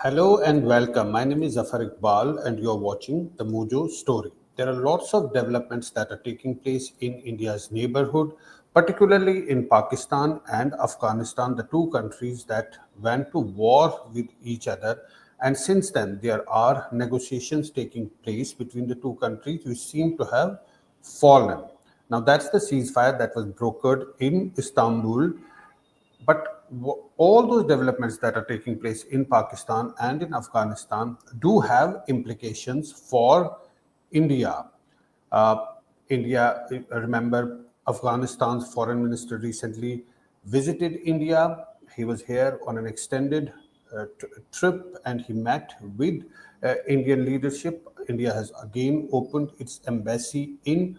Hello and welcome. My name is Zafar Iqbal, and you're watching the Mojo story. There are lots of developments that are taking place in India's neighborhood, particularly in Pakistan and Afghanistan, the two countries that went to war with each other. And since then, there are negotiations taking place between the two countries which seem to have fallen. Now, that's the ceasefire that was brokered in Istanbul, but all those developments that are taking place in Pakistan and in Afghanistan do have implications for India. Uh, India, remember, Afghanistan's foreign minister recently visited India. He was here on an extended trip and he met with Indian leadership. India has again opened its embassy in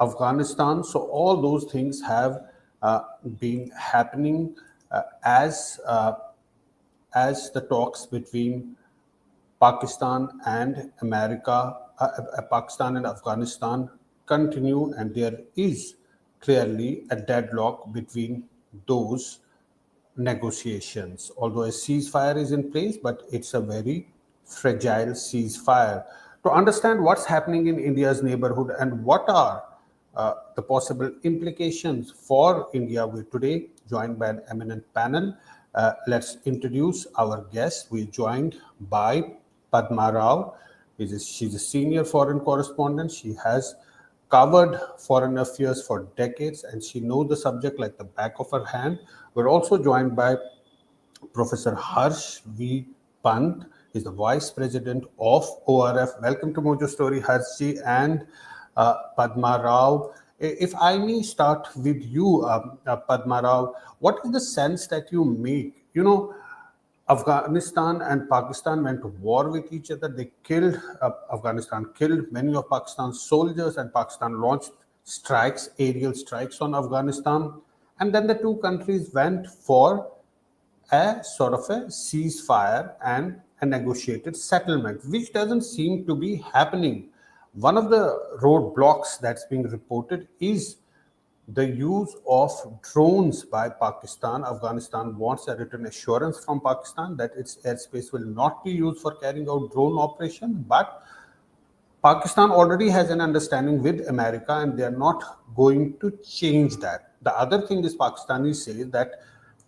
Afghanistan. So all those things have been happening as the talks between Pakistan and America, Pakistan and Afghanistan continue, and there is clearly a deadlock between those negotiations. Although a ceasefire is in place, but it's a very fragile ceasefire. To understand what's happening in India's neighborhood and what are the possible implications for India, we're today joined by an eminent panel. Let's introduce our guest. We're joined by Padma Rao. She's a senior foreign correspondent. She has covered foreign affairs for decades and she knows the subject like the back of her hand. We're also joined by Professor Harsh V. Pant. He's the Vice President of ORF. Welcome to Mojo Story, Harshji and Padma Rao. If I may start with you, Padma Rao, what is the sense that you make? You know, Afghanistan and Pakistan went to war with each other. They killed, Afghanistan killed many of Pakistan's soldiers, and Pakistan launched strikes, aerial strikes on Afghanistan. And then the two countries went for a sort of a ceasefire and a negotiated settlement, which doesn't seem to be happening. One of the roadblocks that's being reported is the use of drones by Pakistan. Afghanistan wants a written assurance from Pakistan that its airspace will not be used for carrying out drone operation, but Pakistan already has an understanding with America and they are not going to change that. The other thing is Pakistanis say that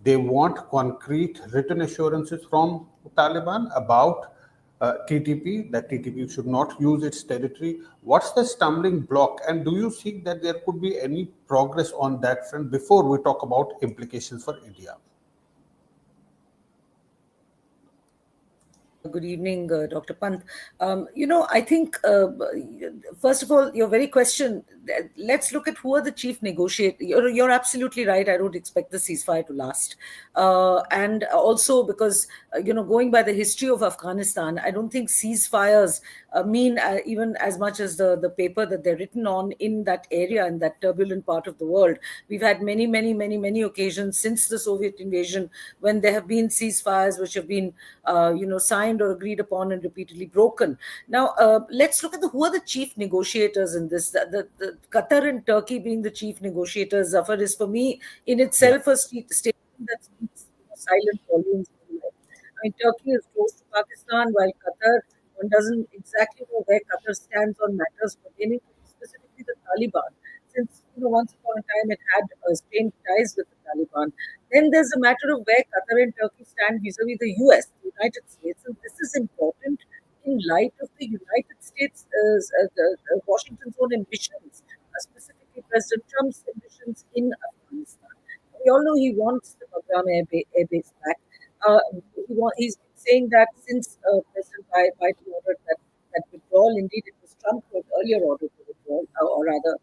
they want concrete written assurances from Taliban about TTP, that TTP should not use its territory. What's the stumbling block? And do you think that there could be any progress on that front before we talk about implications for India? Good evening, Dr. Pant. I think, first of all, your very question, let's look at who are the chief negotiators. You're absolutely right. I don't expect the ceasefire to last. And also because, going by the history of Afghanistan, I don't think ceasefires mean even as much as the paper that they're written on in that area, in that turbulent part of the world. We've had many occasions since the Soviet invasion when there have been ceasefires which have been, signed or agreed upon and repeatedly broken. Now, let's look at who are the chief negotiators in this. The Qatar and Turkey being the chief negotiators, Zafar, is for me in Yeah. itself a statement that speaks silent volumes. I mean, Turkey is close to Pakistan, while Qatar, one doesn't exactly know where Qatar stands on matters pertaining to specifically the Taliban, since once upon a time it had strained ties with the Taliban. Then there's a matter of where Qatar and Turkey stand vis-a-vis the US, the United States, and this is important in light of the United States, Washington's own ambitions, specifically President Trump's ambitions in Afghanistan. We all know he wants the Bagram Air Base back. Uh, he's been saying that since President Biden ordered that withdrawal. Indeed, it was Trump who had earlier ordered the withdrawal, or rather,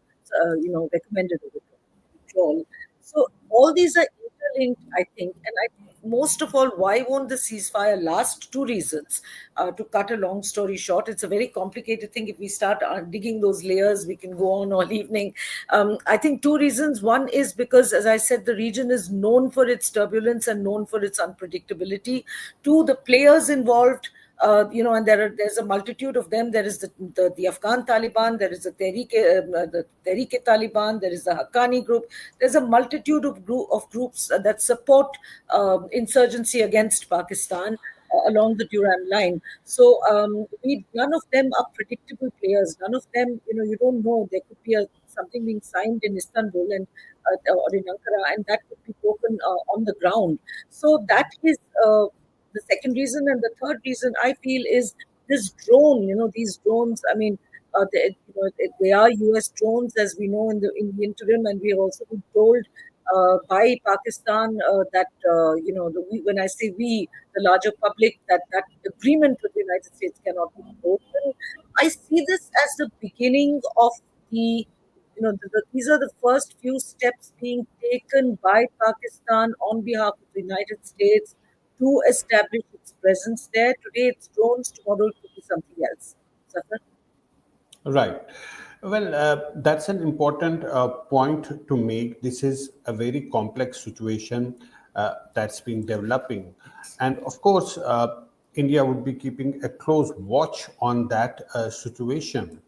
recommended a withdrawal. So all these are interlinked, I think, and I think most of all, why won't the ceasefire last? Two reasons. To cut a long story short, it's a very complicated thing. If we start digging those layers, we can go on all evening. I think two reasons. One is because, as I said, the region is known for its turbulence and known for its unpredictability. Two, the players involved, and there's a multitude of them. There is the Afghan Taliban, there is the Tehrik-e-Taliban, there is the Haqqani group. There's a multitude of groups that support insurgency against Pakistan. along the Durand line. So none of them are predictable players. None of them, you don't know. There could be something being signed in Istanbul and or in Ankara, and that could be broken on the ground. So that is the second reason, and the third reason I feel is this drone. These drones. I mean, they are U.S. drones, as we know in the interim, and we have also been told by Pakistan that when I say we, the larger public, that agreement with the United States cannot be broken. I see this as the beginning of these are the first few steps being taken by Pakistan on behalf of the United States to establish its presence there. Today it's drones, tomorrow it could be something else. Safar? Right. Well, that's an important point to make. This is a very complex situation that's been developing. And of course, India would be keeping a close watch on that situation.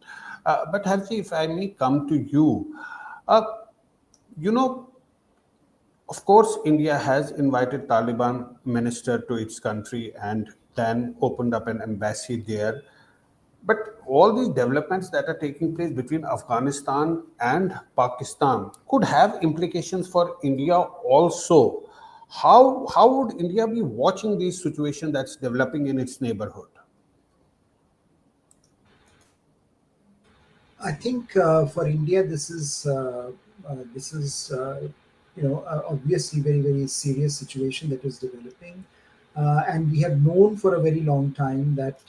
But Harji, if I may come to you, uh, you know, of course, India has invited Taliban minister to its country and then opened up an embassy there. But all these developments that are taking place between Afghanistan and Pakistan could have implications for India also. How would India be watching these situation that's developing in its neighborhood? I think for India, this is obviously very serious situation that is developing, and we have known for a very long time that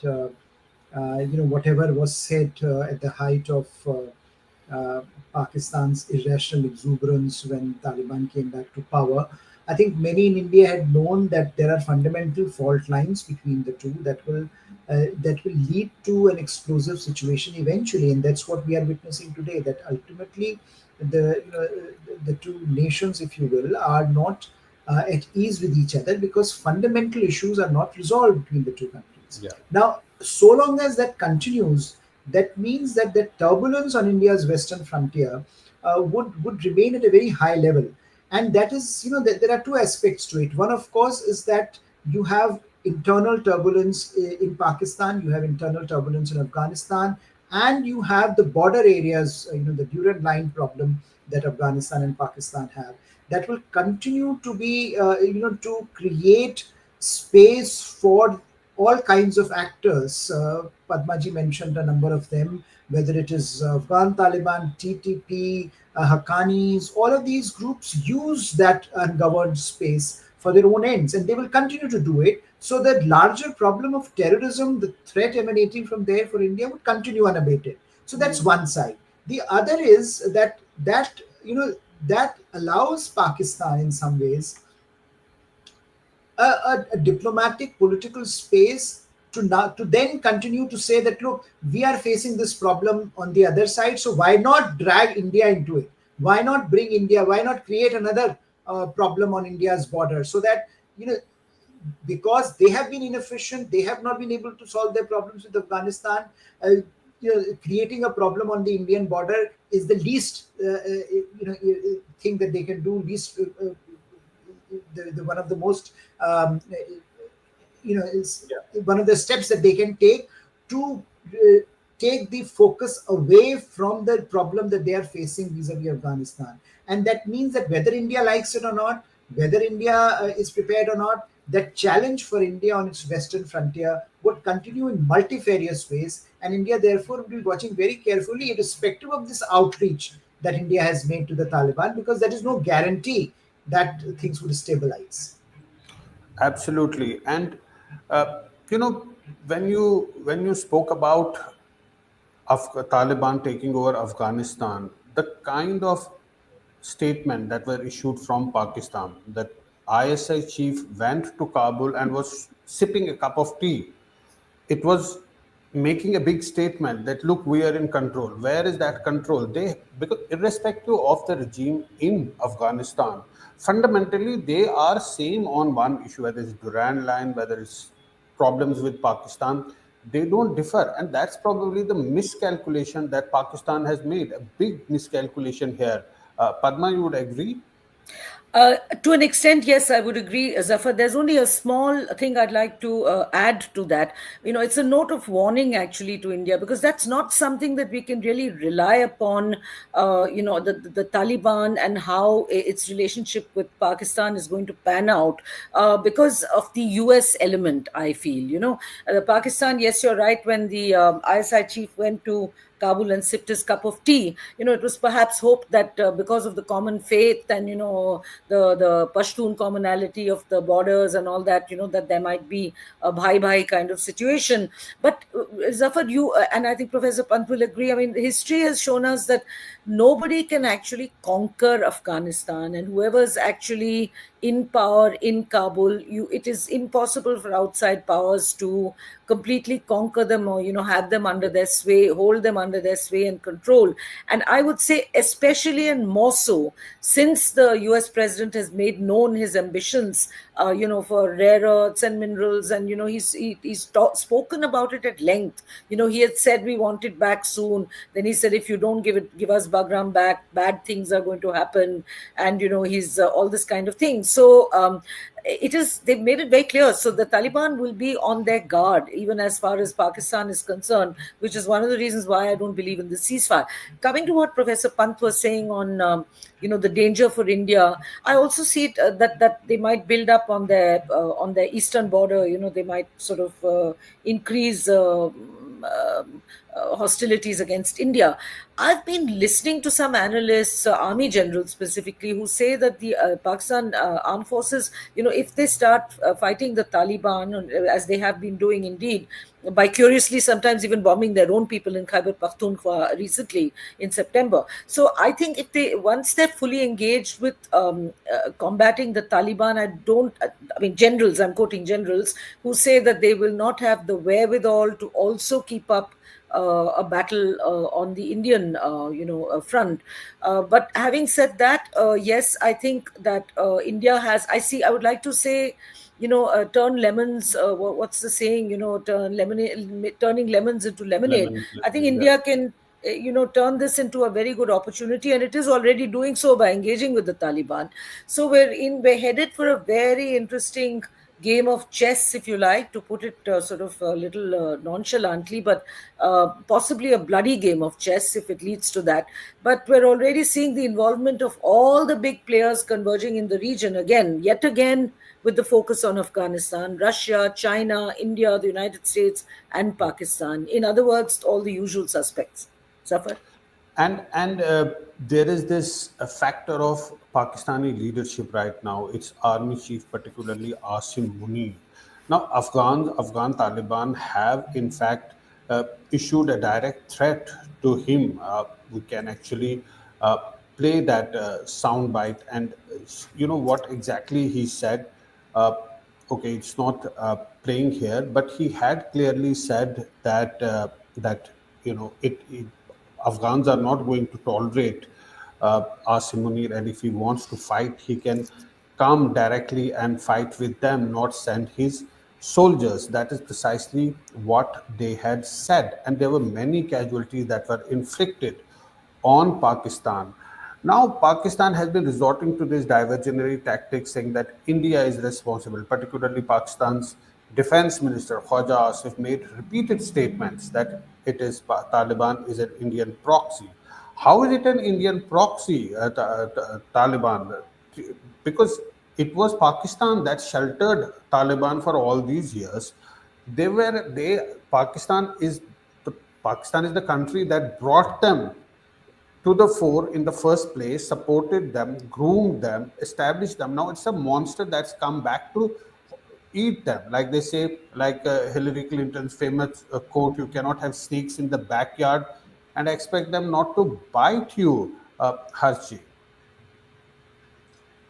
whatever was said at the height of Pakistan's irrational exuberance when Taliban came back to power. I think many in India had known that there are fundamental fault lines between the two that will lead to an explosive situation eventually, and that's what we are witnessing today. That ultimately, the two nations, if you will, are not at ease with each other because fundamental issues are not resolved between the two countries. Yeah. Now, so long as that continues, that means that the turbulence on India's western frontier would remain at a very high level, and that is, there are two aspects to it. One, of course, is that you have internal turbulence in Pakistan, you have internal turbulence in Afghanistan, and you have the border areas, the Durand line problem that Afghanistan and Pakistan have. That will continue to be, to create space for all kinds of actors. Padmaji mentioned a number of them, whether it is Afghan Taliban, TTP, Haqqanis, all of these groups use that ungoverned space for their own ends, and they will continue to do it. So the larger problem of terrorism, the threat emanating from there for India, would continue unabated. So that's one side. The other is that allows Pakistan in some ways a diplomatic political space to then continue to say that, look, we are facing this problem on the other side, so why not drag India into it? Why not bring India? Why not create another problem on India's border, so that, because they have been inefficient, they have not been able to solve their problems with Afghanistan. Creating a problem on the Indian border is the least thing that they can do. Least the one of the most is one of the steps that they can take to take the focus away from the problem that they are facing vis-a-vis Afghanistan. And that means that whether India likes it or not, whether India is prepared or not, that challenge for India on its western frontier would continue in multifarious ways, and India therefore will be watching very carefully, irrespective of this outreach that India has made to the Taliban, because there is no guarantee that things would stabilize. Absolutely. And you know, when you spoke about Taliban taking over Afghanistan, the kind of statement that were issued from Pakistan, that ISI chief went to Kabul and was sipping a cup of tea. It was making a big statement that, look, we are in control. Where is that control? They, because irrespective of the regime in Afghanistan, fundamentally they are same on one issue, whether it's Durand line, whether it's problems with Pakistan. They don't differ, and that's probably the miscalculation that Pakistan has made, a big miscalculation here. Padma, you would agree? To an extent, yes, I would agree, Zafar. There's only a small thing I'd like to add to that. It's a note of warning actually to India, because that's not something that we can really rely upon. The Taliban and how its relationship with Pakistan is going to pan out because of the US element, I feel. Pakistan, yes, you're right. When the ISI chief went to Kabul and sipped his cup of tea, it was perhaps hoped that because of the common faith and, the Pashtun commonality of the borders and all that, that there might be a bhai kind of situation. But Zafar, you and I think Professor Pant will agree. I mean, history has shown us that nobody can actually conquer Afghanistan, and whoever's actually in power in Kabul, it is impossible for outside powers to completely conquer them, or have them under their sway, hold them under their sway and control. And I would say, especially and more so, since the US president has made known his ambitions, for rare earths and minerals, and he's spoken about it at length. He had said we want it back soon. Then he said, if you don't give us Bagram back, bad things are going to happen, and he's all this kind of thing. So they've made it very clear. So the Taliban will be on their guard, even as far as Pakistan is concerned, which is one of the reasons why I don't believe in the ceasefire. Coming to what Professor Pant was saying on, the danger for India, I also see it that they might build up on their eastern border. They might sort of increase hostilities against India. I've been listening to some analysts, army generals specifically, who say that the Pakistan armed forces, if they start fighting the Taliban, as they have been doing indeed, by curiously sometimes even bombing their own people in Khyber Pakhtunkhwa recently in September. So I think once they're fully engaged with combating the Taliban, I mean, generals, I'm quoting generals, who say that they will not have the wherewithal to also keep up a battle on the Indian, front. But having said that, yes, I think that India has. I would like to say, turn lemons. What's the saying? Turning lemons into lemonade. Lemon, I think yeah. India can. Turn this into a very good opportunity, and it is already doing so by engaging with the Taliban. So we're headed for a very interesting game of chess, if you like, to put it sort of a little nonchalantly, but possibly a bloody game of chess if it leads to that. But we're already seeing the involvement of all the big players converging in the region yet again, with the focus on Afghanistan, Russia, China, India, the United States, and Pakistan. In other words, all the usual suspects. Zafar? And there is this factor of Pakistani leadership right now. Its army chief, particularly Asim Munir. Now, Afghan Taliban have in fact issued a direct threat to him. We can actually uh, play that sound bite, and you know what exactly he said. Uh, okay, it's not playing here, but he had clearly said that it Afghans are not going to tolerate Asim Munir, and if he wants to fight, he can come directly and fight with them, not send his soldiers. That is precisely what they had said, and there were many casualties that were inflicted on Pakistan. Now, Pakistan has been resorting to this diversionary tactic, saying that India is responsible. Particularly, Pakistan's Defense Minister Khwaja Asif made repeated statements that Taliban is an Indian proxy. How is it an Indian proxy, Taliban? Because it was Pakistan that sheltered Taliban for all these years. They were they Pakistan is the country that brought them to the fore in the first place, supported them, groomed them, established them. Now it's a monster that's come back to eat them. Like they say, like Hillary Clinton's famous quote, you cannot have snakes in the backyard and expect them not to bite you, Harshi.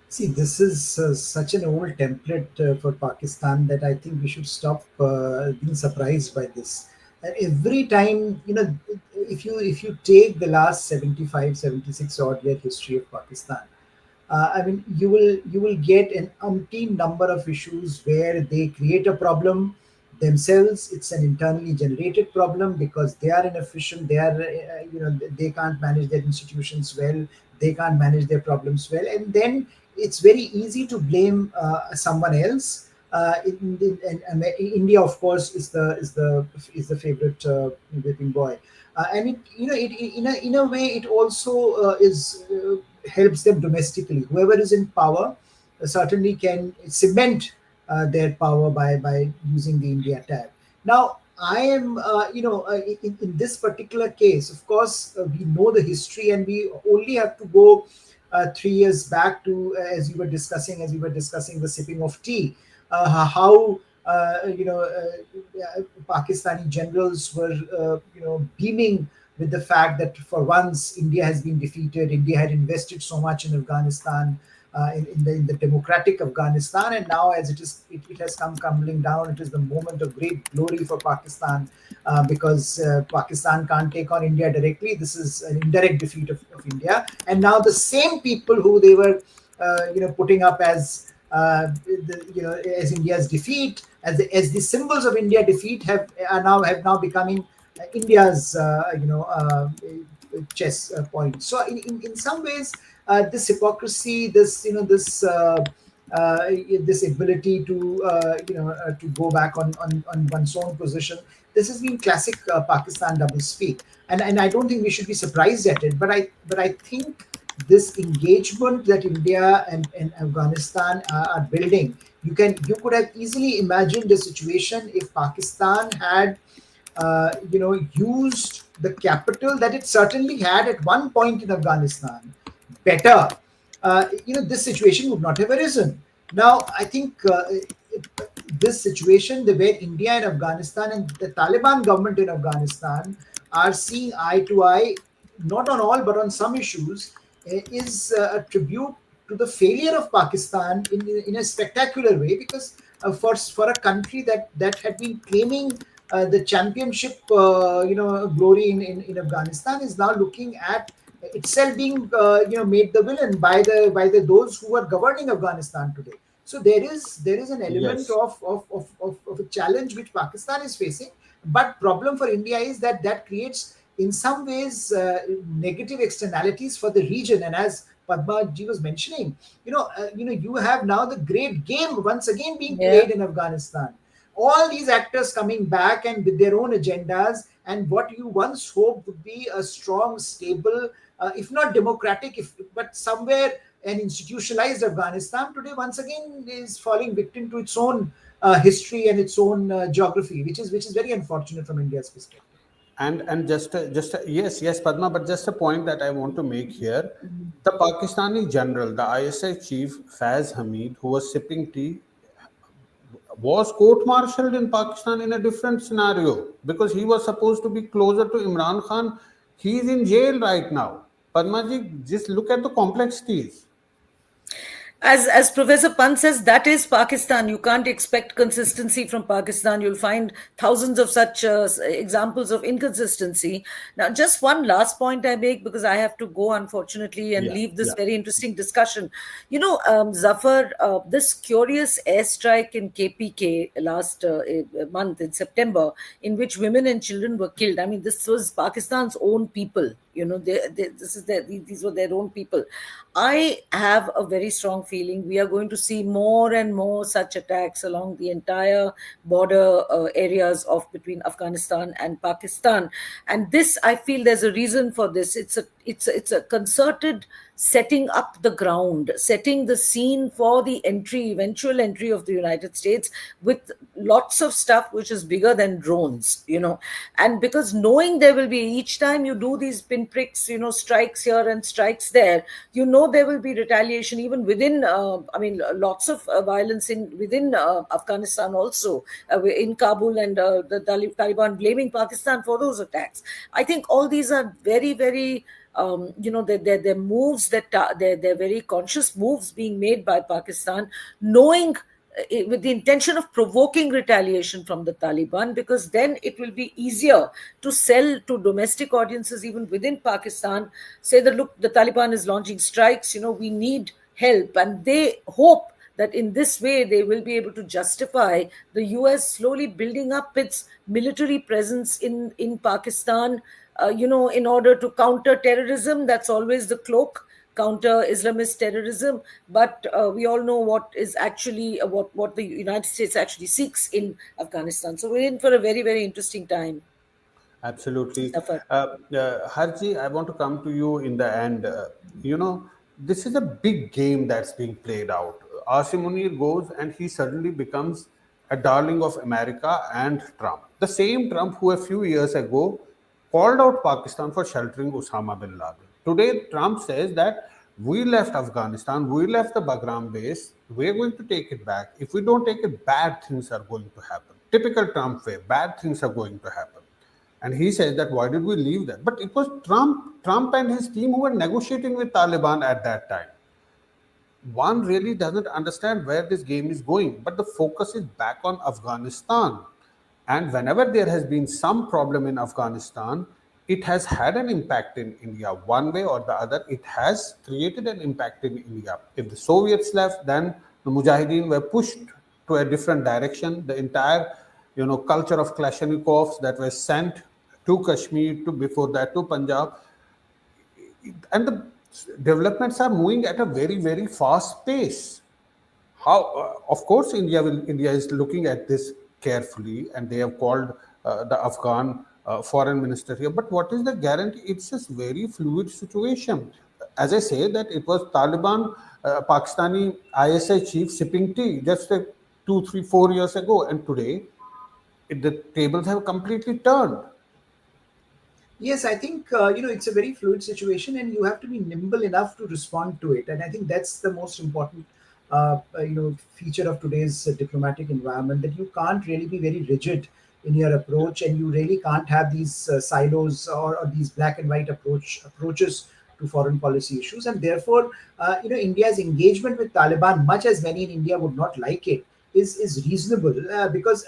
See, this is such an old template for Pakistan that I think we should stop being surprised by this. Every time, if you take the last 75, 76 odd year history of Pakistan, I mean, you will get an umpteen number of issues where they create a problem themselves. It's an internally generated problem because they are inefficient. They can't manage their institutions well. They can't manage their problems well, and then it's very easy to blame someone else. India, of course, is the favorite whipping boy, and in a way it also is helps them domestically. Whoever is in power certainly can cement their power by using the India tag. Now, I am, in this particular case, of course, we know the history, and we only have to go 3 years back to, as we were discussing the sipping of tea, how Pakistani generals were beaming with the fact that for once India has been defeated. India had invested so much in Afghanistan, in the democratic Afghanistan, and now as it has come crumbling down. It is the moment of great glory for Pakistan, because Pakistan can't take on India directly. This is an indirect defeat of India, and now the same people who they were putting up as as India's defeat, as the symbols of India defeat, have now becoming India's chess point. So in some ways, this hypocrisy, this ability to go back on one's own position, this has been classic Pakistan double speak, and I don't think we should be surprised at it. But I think this engagement that India and Afghanistan are building, you could have easily imagined a situation if Pakistan had used the capital that it certainly had at one point in Afghanistan better. This situation would not have arisen. Now, I think this situation, the way India and Afghanistan and the Taliban government in Afghanistan are seeing eye to eye, not on all but on some issues, is a tribute to the failure of Pakistan in a spectacular way, because for a country that had been claiming the championship, glory in Afghanistan, is now looking at itself being made the villain by the those who are governing Afghanistan today. So there is an element Yes. of a challenge which Pakistan is facing, but problem for India is that creates in some ways negative externalities for the region. And as Padma ji was mentioning, you have now the great game once again being Yeah. played in Afghanistan. All these actors coming back and with their own agendas, and what you once hoped would be a strong, stable, if not democratic, but somewhere an institutionalized Afghanistan, today once again is falling victim to its own history and its own geography, which is very unfortunate from India's perspective. And yes, Padma, but just a point that I want to make here: the Pakistani general, the ISI chief Faiz Hamid, who was sipping tea, was court-martialed in Pakistan in a different scenario because he was supposed to be closer to Imran Khan. He is in jail right now. Padma ji, just look at the complexities. As Professor Pant says, that is Pakistan. You can't expect consistency from Pakistan. You'll find thousands of such examples of inconsistency. Now, just one last point I make, because I have to go, unfortunately, and Yeah, leave this yeah. very interesting discussion. Zafar, this curious airstrike in KPK last month in September, in which women and children were killed. I mean, this was Pakistan's own people. These were their own people. I have a very strong feeling we are going to see more and more such attacks along the entire border areas of between Afghanistan and Pakistan. And this, I feel, there's a reason for this. It's a concerted setting up the ground, setting the scene for the eventual entry of the United States, with lots of stuff which is bigger than drones, and because knowing there will be, each time you do these pinpricks, strikes here and strikes there, there will be retaliation even within, lots of violence within Afghanistan also, in Kabul, and the Taliban blaming Pakistan for those attacks. I think all these are very, very they're moves they're very conscious moves being made by Pakistan, knowing with the intention of provoking retaliation from the Taliban, because then it will be easier to sell to domestic audiences even within Pakistan, say that, look, the Taliban is launching strikes, we need help. And they hope that in this way they will be able to justify the US slowly building up its military presence in Pakistan, in order to counter terrorism. That's always the cloak. counter Islamist terrorism. But we all know what is actually what the United States actually seeks in Afghanistan. So we're in for a very, very interesting time. Absolutely. Zafar. Harji, I want to come to you in the end. This is a big game that's being played out. Asim Munir goes and he suddenly becomes a darling of America and Trump. The same Trump who a few years ago called out Pakistan for sheltering Osama bin Laden. Today, Trump says that we left Afghanistan, we left the Bagram base, we're going to take it back. If we don't take it, bad things are going to happen. Typical Trump way, bad things are going to happen. And he says that why did we leave that? But it was Trump and his team who were negotiating with Taliban at that time. One really doesn't understand where this game is going, but the focus is back on Afghanistan. And whenever there has been some problem in Afghanistan, it has had an impact in India. One way or the other, it has created an impact in India. If the Soviets left, then the Mujahideen were pushed to a different direction. The entire culture of Kalashnikovs that were sent to Kashmir, to before that to Punjab, and the developments are moving at a very, very fast pace. How of course India is looking at this carefully, and they have called the Afghan foreign minister here, but what is the guarantee? It's a very fluid situation. As I say, that it was Taliban, Pakistani ISI chief sipping tea just 2 3 4 years ago, and today the tables have completely turned. Yes, I think it's a very fluid situation, and you have to be nimble enough to respond to it. And I think that's the most important, feature of today's diplomatic environment. That you can't really be very rigid in your approach, and you really can't have these silos, or these black and white approaches to foreign policy issues. And therefore, India's engagement with Taliban, much as many in India would not like it, is reasonable, because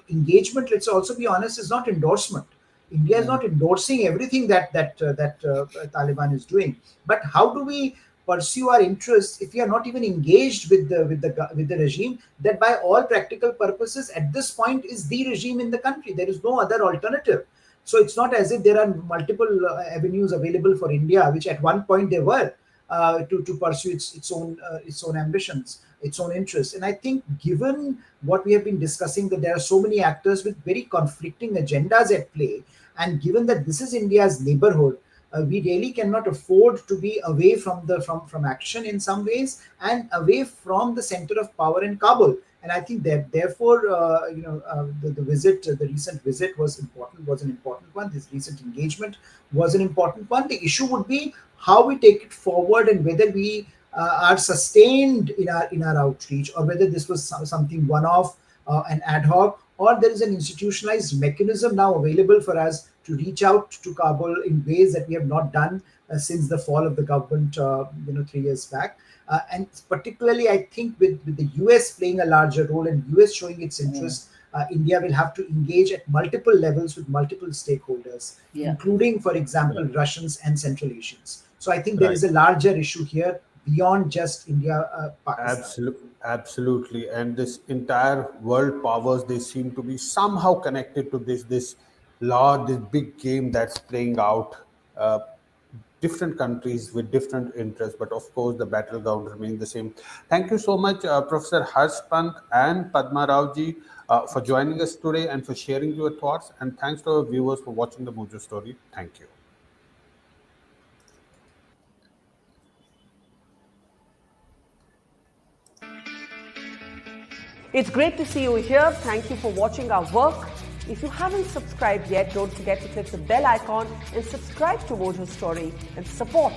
engagement. Let's also be honest, is not endorsement. India is not endorsing everything that Taliban is doing. But how do we pursue our interests if we are not even engaged with the regime that, by all practical purposes, at this point is the regime in the country? There is no other alternative. So it's not as if there are multiple avenues available for India, which at one point there were, to pursue its own ambitions, its own interests. And I think, given what we have been discussing, that there are so many actors with very conflicting agendas at play, and given that this is India's neighborhood, we really cannot afford to be away from action in some ways, and away from the center of power in Kabul. And I think that, therefore, the recent visit was an important one. This recent engagement was an important one. The issue would be how we take it forward, and whether we are sustained in our outreach, or whether this was something one-off, and ad hoc, or there is an institutionalized mechanism now available for us to reach out to Kabul in ways that we have not done since the fall of the government, 3 years back. And particularly, I think, with the US playing a larger role and US showing its interest, India will have to engage at multiple levels with multiple stakeholders, Yeah. including, for example, Russians and Central Asians. So I think there Right. is a larger issue here beyond just India, Pakistan. Absolutely. And this entire world powers, they seem to be somehow connected to this big game that's playing out. Uh, Different countries with different interests, but of course the battleground remains the same. Thank you so much, Professor Harsh Pant and Padma Raoji, for joining us today and for sharing your thoughts. And thanks to our viewers for watching the Mojo Story. Thank you. It's great to see you here. Thank you for watching our work. If you haven't subscribed yet, don't forget to click the bell icon and subscribe to Mojo Story and support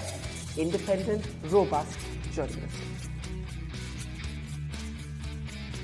independent, robust journalism.